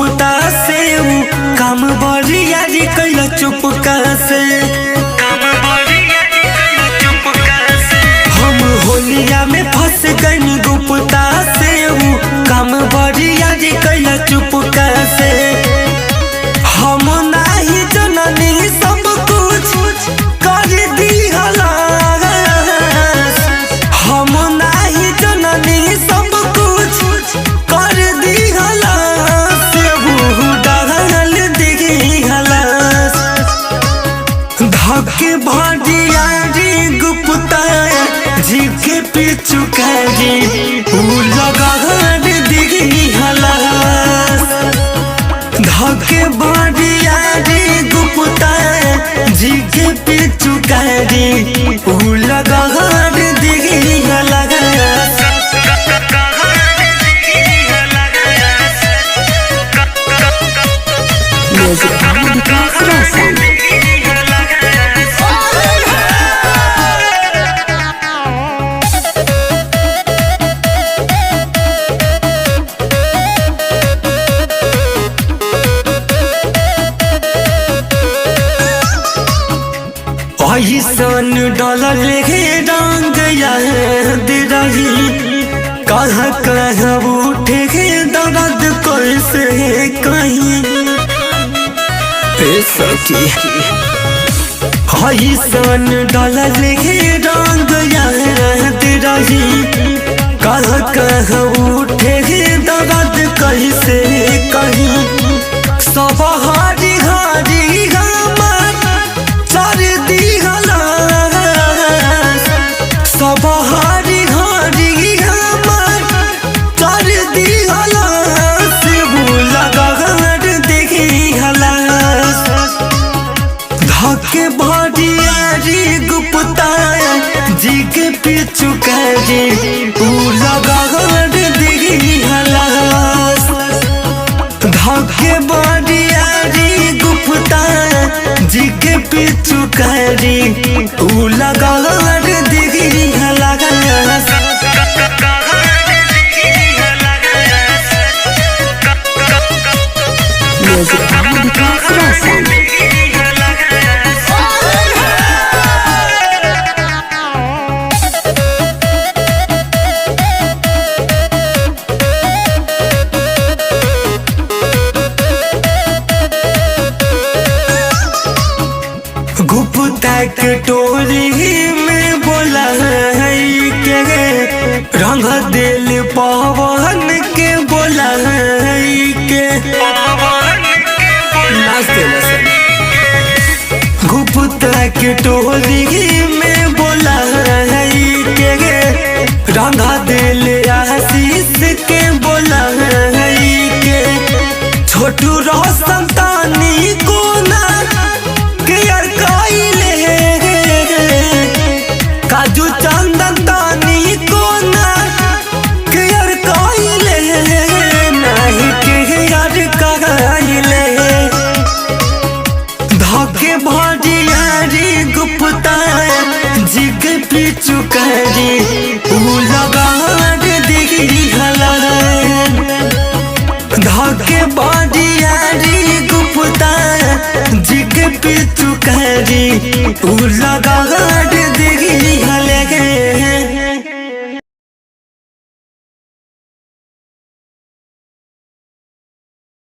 गुप्ता से काम बढ़िया जी कैला चुपका से हम होलिया में फंस गई गुप्ता से काम बढ़िया जी कैला चुपका से हम नहीं जननी सब कुछ कर दिहला हम नहीं जननी सब कुछ कर दिहला से डाल दिहला धक्के भाटिया जी गुप्ता जी के पीछू जी लगा दिहला धक्के भाटिया जी गुप्ता जी के पीछू जी लगा दिहला Music by Vikas Roshan. ऐसन डलल हे रंग याद रही कहाँ कहाँ उठे हे दर्द कैसे कहीं सखी ऐसन डलल हे रंग याद रही कहाँ कहाँ उठे हे दर्द कैसे कहीं सब हारी हारी सब हारी हारी हमर कर दिहला से लगा दिहला धक्के भाटिया जी गुप्ता जी के पीछू जी लगा दिहला धक्के भाटिया जी गुप्ता जी के पीछू जी लगा दिहला Music by Vikas Roshan. Gupta के टोली में बोला है के रंग दिल पवन के बोला है के गुप्ता के टोली में बोला है के रंग दिल आशीष के बोला है के छोटू रोशन तानी को ना काजू चंदन तानी को ना केयर कइले नहीं केयर कइले धक्के भाटिया जी गुप्ता जी के पीछू जी लगा दिहला धक्के भाटिया जी गुप्ता जी के पीछू जी लगा